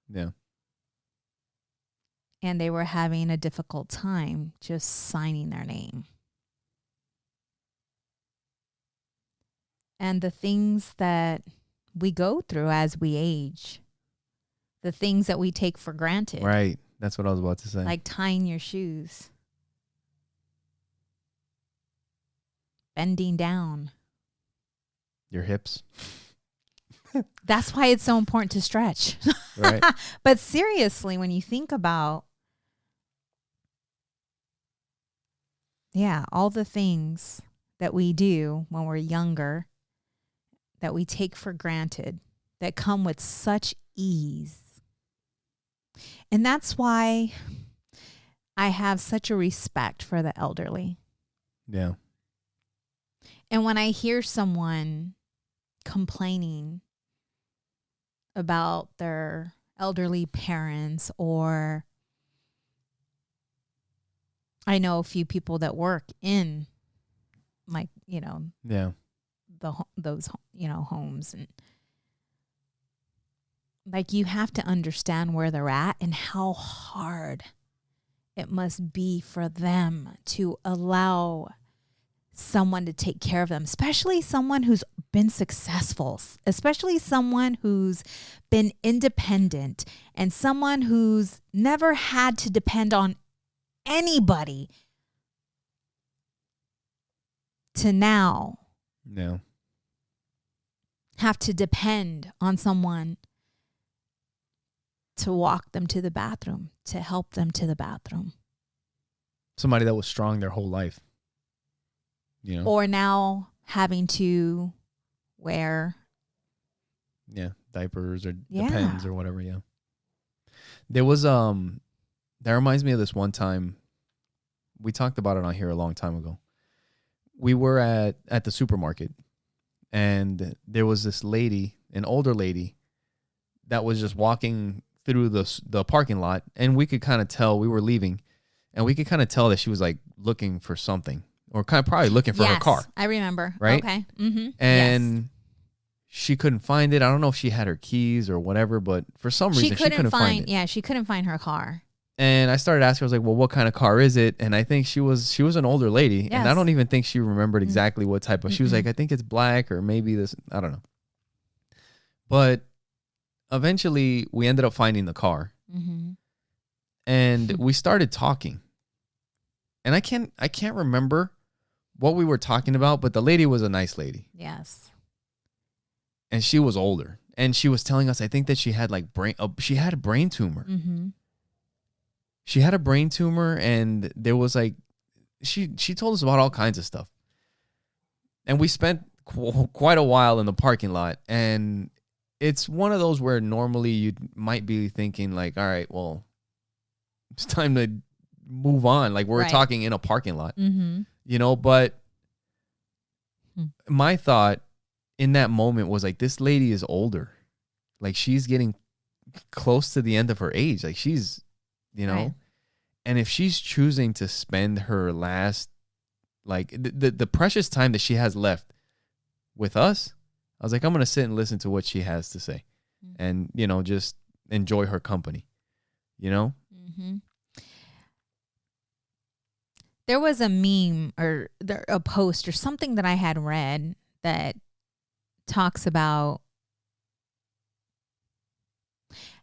Yeah. And they were having a difficult time just signing their name. And the things that we go through as we age, the things that we take for granted. Right. That's what I was about to say. Like tying your shoes, bending down. Your hips. That's why it's so important to stretch. Right. But seriously, when you think about, all the things that we do when we're younger, that we take for granted, that come with such ease. And that's why I have such a respect for the elderly. Yeah. And when I hear someone complaining about their elderly parents, or I know a few people that work in those homes, and like you have to understand where they're at and how hard it must be for them to allow someone to take care of them, especially someone who's been successful, especially someone who's been independent, and someone who's never had to depend on anybody, to now have to depend on someone to walk them to the bathroom, to help them to the bathroom. Somebody that was strong their whole life. Or now having to wear diapers or Depends or whatever. Yeah. There was that reminds me of this one time. We talked about it on here a long time ago. We were at the supermarket, and there was this lady, an older lady, that was just walking through the parking lot, and we could kind of tell, we were leaving, and we could kind of tell that she was like looking for something, or kind of probably looking for her car. I remember. Right? Okay. Mm-hmm. And she couldn't find it. I don't know if she had her keys or whatever, but for some reason she couldn't find it. Yeah, she couldn't find her car. And I started asking her, I was like, well, what kind of car is it? And I think she was an older lady. And I Yes. don't even think she remembered exactly what type of, she was like, I think it's black or maybe this, I don't know. But eventually we ended up finding the car and we started talking. And I can't remember what we were talking about, but the lady was a nice lady. Yes. And she was older. And she was telling us, I think that she had like she had a brain tumor. She had a brain tumor, and there was like, she told us about all kinds of stuff. And we spent quite a while in the parking lot. And it's one of those where normally you might be thinking like, all right, well, it's time to move on. Like we're talking in a parking lot, you know, but my thought in that moment was like, this lady is older. Like she's getting close to the end of her age. Like she's, you know, right. And if she's choosing to spend her last, like the precious time that she has left with us, I was like, I'm going to sit and listen to what she has to say and, you know, just enjoy her company, you know? There was a meme or a post or something that I had read that talks about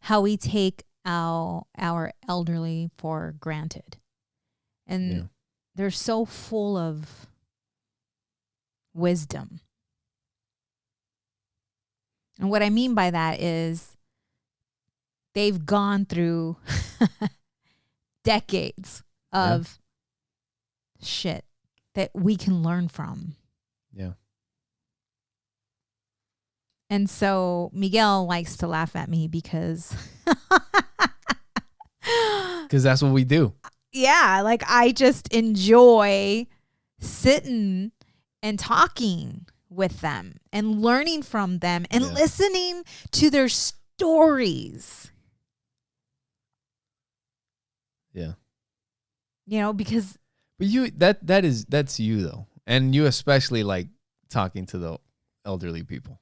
how we take our elderly for granted. And they're so full of wisdom. And what I mean by that is they've gone through decades of shit that we can learn from. Yeah. And so Miguel likes to laugh at me because that's what we do. Yeah, like I just enjoy sitting and talking with them and learning from them and listening to their stories. Yeah. You know, because but that's you though. And you especially like talking to the elderly people.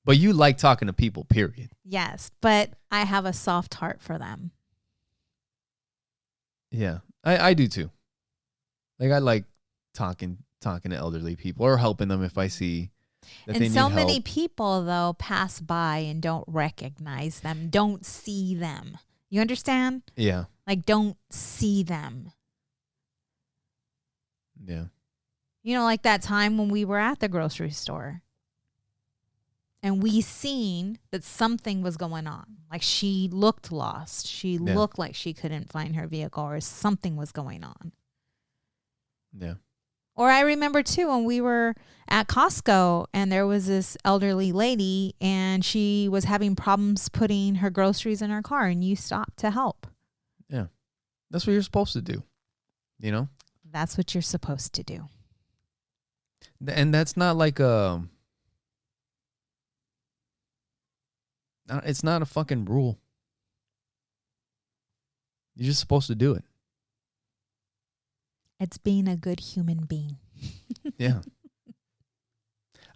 But you like talking to people, period. Yes, but I have a soft heart for them. Yeah, I do too. Like I like talking to elderly people or helping them if I see that they need help. And so many people though pass by and don't recognize them, don't see them. You understand? Yeah. Like don't see them. Yeah. You know, like that time when we were at the grocery store. And we seen that something was going on. Like she looked lost. She looked like she couldn't find her vehicle or something was going on. Yeah. Or I remember too when we were at Costco and there was this elderly lady and she was having problems putting her groceries in her car and you stopped to help. Yeah. That's what you're supposed to do. You know? That's what you're supposed to do. And that's not like it's not a fucking rule. You're just supposed to do it. It's being a good human being. Yeah.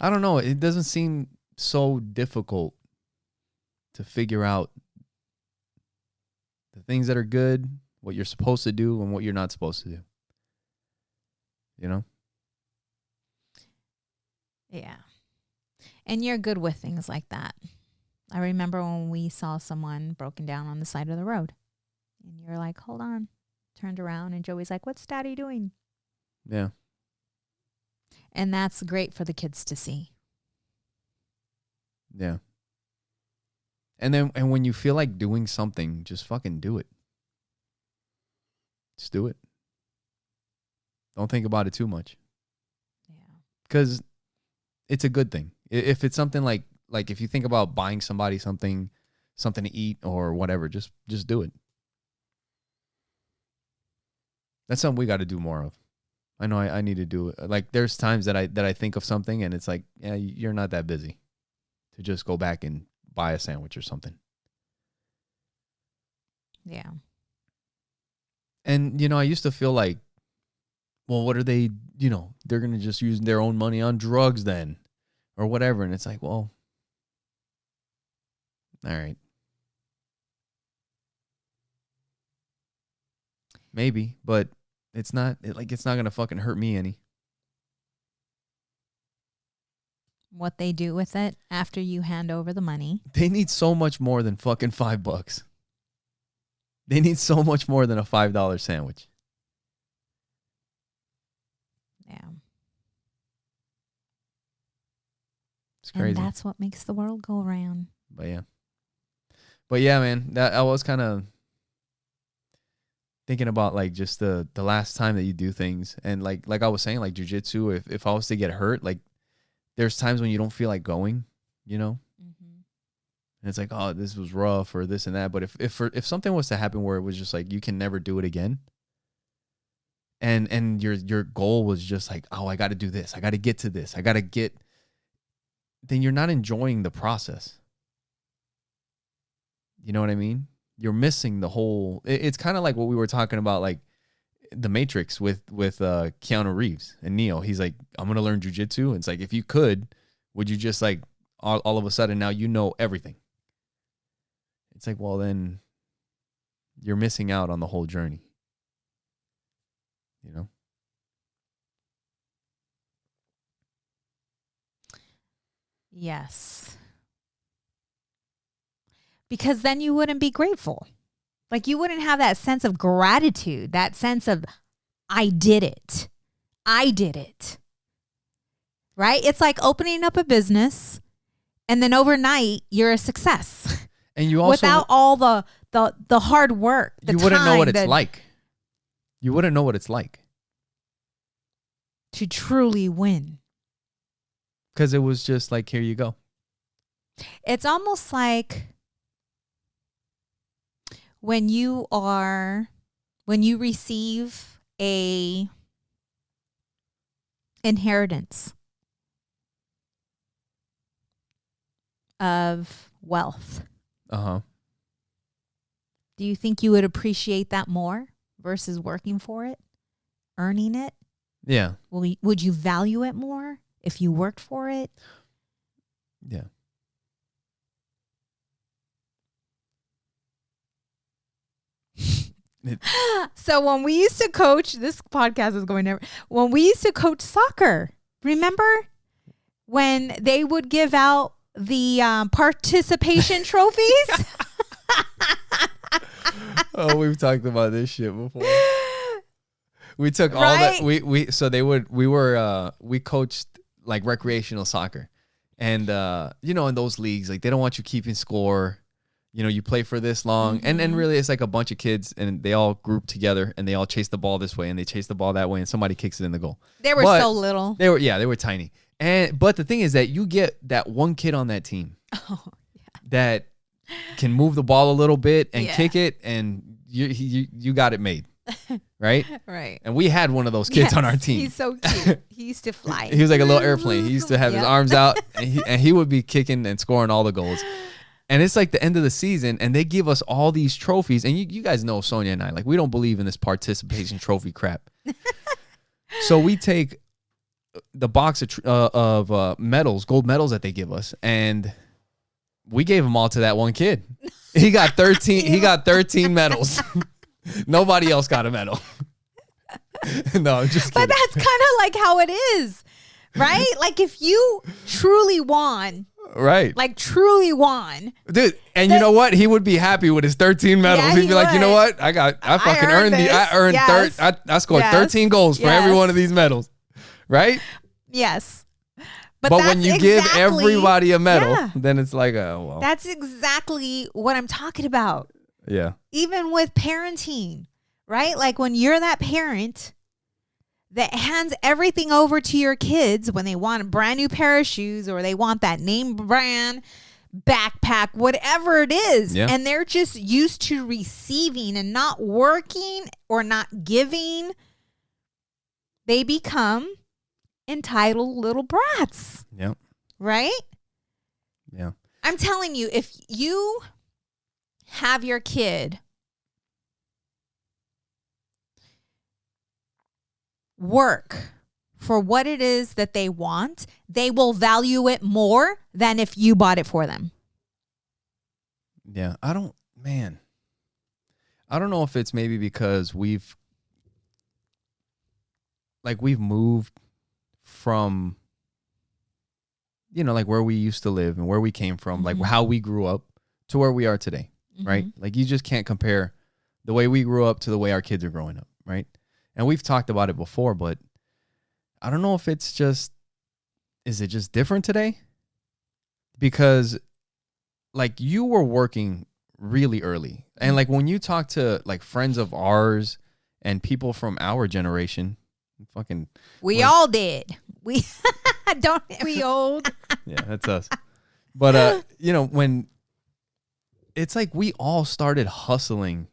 I don't know. It doesn't seem so difficult to figure out the things that are good, what you're supposed to do, and what you're not supposed to do. You know? Yeah. And you're good with things like that. I remember when we saw someone broken down on the side of the road. And you're like, hold on. Turned around and Joey's like, what's Daddy doing? Yeah. And that's great for the kids to see. Yeah. And when you feel like doing something, just fucking do it. Just do it. Don't think about it too much. Yeah. Because it's a good thing. If it's something like if you think about buying somebody something to eat or whatever, just do it. That's something we got to do more of. I know I need to do it. Like there's times that I think of something and it's like, yeah, you're not that busy to just go back and buy a sandwich or something. Yeah. And, you know, I used to feel like, well, what are they, you know, they're going to just use their own money on drugs then or whatever. And it's like, well, all right. maybe, but it's not it's not gonna fucking hurt me any. What they do with it after you hand over the money. They need so much more than fucking $5. They need so much more than a $5 sandwich. Yeah. It's crazy. And that's what makes the world go around. But yeah, man, that I was kind of thinking about like just the last time that you do things, and like I was saying, like jujitsu, if I was to get hurt, like there's times when you don't feel like going, you know, and it's like, oh, this was rough or this and that. But if something was to happen where it was just like you can never do it again, and your goal was just like, oh, I got to do this, I got to get to this, then you're not enjoying the process. You know what I mean? You're missing the whole. It's kind of like what we were talking about, like the Matrix with Keanu Reeves and Neo. He's like, I'm gonna learn jujitsu. And it's like, if you could, would you just like all of a sudden now you know everything? It's like, well, then you're missing out on the whole journey. You know? Yes. Because then you wouldn't be grateful. Like you wouldn't have that sense of gratitude, that sense of, I did it. I did it. Right? It's like opening up a business and then overnight you're a success. And you also, without all the hard work, you wouldn't know what it's like. You wouldn't know what it's like to truly win. Because it was just like, here you go. It's almost like when you receive a inheritance of wealth. Uh-huh. Do you think you would appreciate that more versus working for it, earning it? Yeah. Would you value it more if you worked for it? Yeah. So when we used to coach, this podcast is going everywhere. When we used to coach soccer, remember when they would give out the participation trophies? Oh, we've talked about this shit before. We took all that. We coached like recreational soccer, and in those leagues, like they don't want you keeping score. You play for this long, and really it's like a bunch of kids, and they all group together, and they all chase the ball this way, and they chase the ball that way, and somebody kicks it in the goal. They were so little. They were tiny. But the thing is that you get that one kid on that team that can move the ball a little bit and kick it, and you got it made. Right? Right. And we had one of those kids on our team. He's so cute. He used to fly. He was like a little airplane. He used to have his arms out, and he would be kicking and scoring all the goals. And it's like the end of the season, and they give us all these trophies. And you guys know Sonja and I, like, we don't believe in this participation trophy crap. So we take the box of medals, gold medals that they give us, and we gave them all to that one kid. He got 13. He got 13 medals. Nobody else got a medal. No, I'm just kidding. But that's kind of like how it is, right? Like if you truly won. Right. Like truly won. Dude, and you know what? He would be happy with his 13 medals. Yeah, He'd be like, you know what? I fucking earned these. I earned I scored 13 goals for every one of these medals. Right? Yes. But when you give everybody a medal, then it's like, oh, well. That's exactly what I'm talking about. Yeah. Even with parenting, right? Like when you're that parent that hands everything over to your kids when they want a brand new pair of shoes or they want that name brand backpack, whatever it is. Yeah. And they're just used to receiving and not working or not giving. They become entitled little brats. Yep. Right? Yeah. I'm telling you, if you have your kid work for what it is that they want, they will value it more than if you bought it for them. Yeah, I don't know if it's maybe because we've like we've moved from, like where we used to live and where we came from, like how we grew up to where we are today, right? Like you just can't compare the way we grew up to the way our kids are growing up, right? And we've talked about it before, but I don't know if is it just different today? Because like you were working really early. And like when you talk to like friends of ours and people from our generation, we all did. We old. Yeah, that's us. But when it's like we all started hustling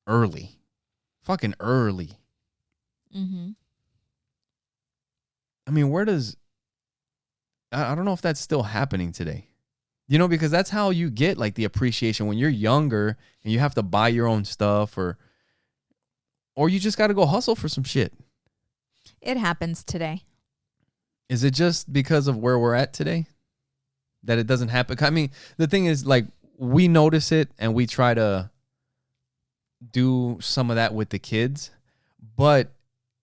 early. Fucking early. I mean, I don't know if that's still happening today. Because that's how you get like the appreciation when you're younger and you have to buy your own stuff or you just got to go hustle for some shit. It happens today. Is it just because of where we're at today that it doesn't happen? I mean, the thing is like we notice it and we try to do some of that with the kids, but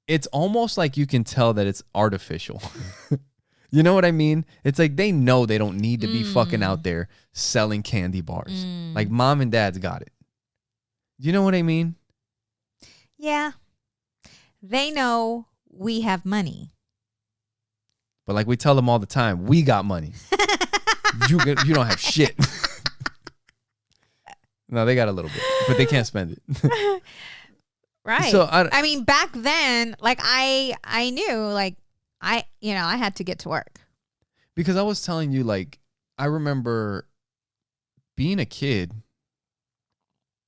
it's almost like you can tell that it's artificial. You know what I mean? It's like they know they don't need to be fucking out there selling candy bars. Like mom and dad's got it. You know what I mean? Yeah. They know we have money. But like we tell them all the time, we got money. You don't have shit. No, they got a little bit, but they can't spend it. Right. So I mean, back then, like I knew like I had to get to work. Because I was telling you, like, I remember being a kid.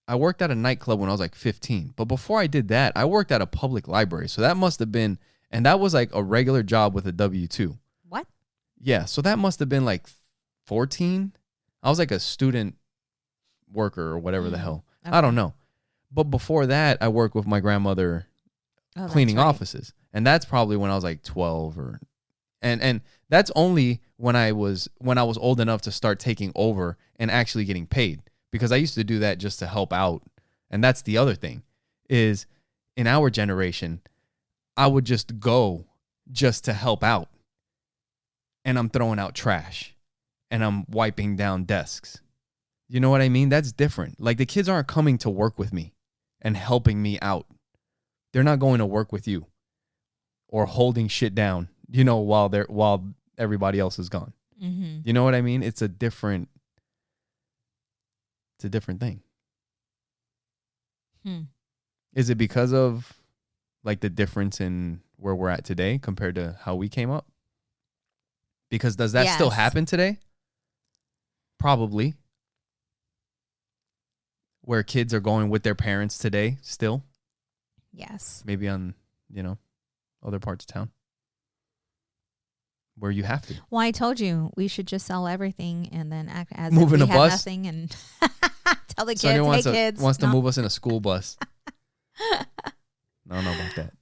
I worked at a nightclub when I was like 15. But before I did that, I worked at a public library. So that must have been, and that was like a regular job with a W-2. What? Yeah. So that must have been like 14. I was like a student worker or whatever the hell. Okay. I don't know. But before that, I worked with my grandmother cleaning offices. And that's probably when I was like 12 or and that's only when I was old enough to start taking over and actually getting paid, because I used to do that just to help out. And that's the other thing is in our generation, I would just go just to help out. And I'm throwing out trash and I'm wiping down desks. You know what I mean? That's different. Like the kids aren't coming to work with me and helping me out. They're not going to work with you or holding shit down, while everybody else is gone. You know what I mean? It's a different thing. Is it because of like the difference in where we're at today compared to how we came up? Because does that still happen today? Probably. Where kids are going with their parents today still? Yes. Maybe on, other parts of town where you have to. Well, I told you we should just sell everything and then act as move if in we a have bus nothing and tell the kids, Sonia kids. wants to move us in a school bus. I don't know about that.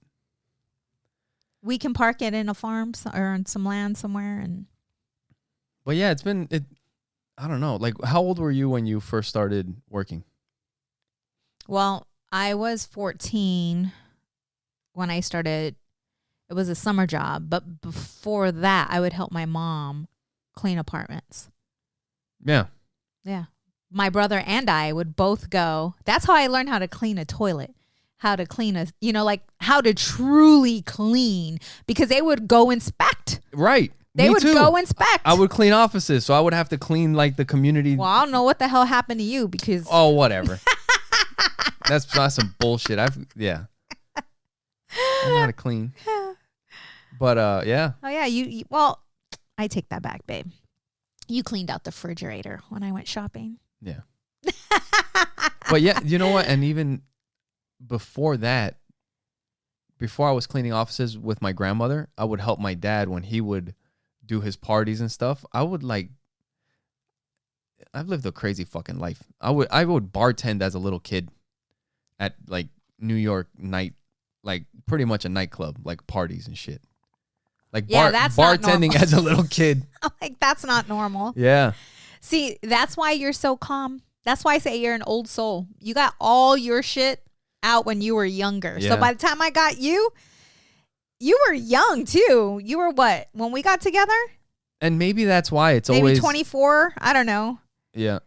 We can park it in a farm or on some land somewhere. But yeah, I don't know. Like, how old were you when you first started working? Well, I was 14 when I started. It was a summer job, but before that, I would help my mom clean apartments. Yeah. Yeah. My brother and I would both go. That's how I learned how to clean a toilet, how to clean how to truly clean, because they would go inspect. Right. They would go inspect. I would clean offices, so I would have to clean like the community. Well, I don't know what the hell happened to you because. Oh, whatever. That's some bullshit. I know how to clean. But yeah. Oh yeah, well, I take that back, babe. You cleaned out the refrigerator when I went shopping. Yeah. But yeah, you know what? And even before that, before I was cleaning offices with my grandmother, I would help my dad when he would do his parties and stuff. I've lived a crazy fucking life. I would bartend as a little kid at like New York night, like pretty much a nightclub, like parties and shit. Like that's bartending as a little kid. I'm like, that's not normal. Yeah. See, that's why you're so calm. That's why I say you're an old soul. You got all your shit out when you were younger. Yeah. So by the time I got you, You were young too. You were what when we got together? And maybe that's why it's Maybe always 24. I don't know. Yeah,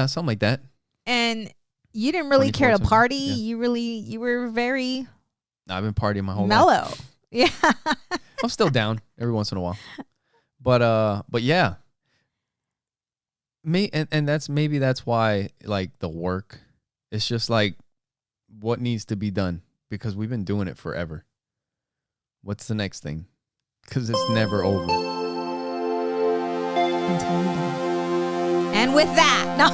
something like that. And you didn't really care to party. Yeah. You were very I've been partying my whole life. mellow. Yeah. I'm still down every once in a while. But yeah. That's why like the work, it's just like what needs to be done because we've been doing it forever. What's the next thing? Because it's never over. Until you die. And with that, no.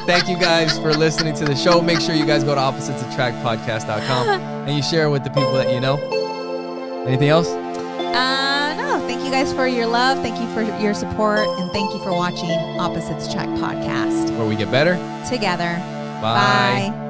Thank you guys for listening to the show. Make sure you guys go to oppositesattractpodcast.com and you share it with the people that you know. Anything else? No. Thank you guys for your love. Thank you for your support. And thank you for watching Opposites Attract Podcast. Where we get better together. Bye. Bye.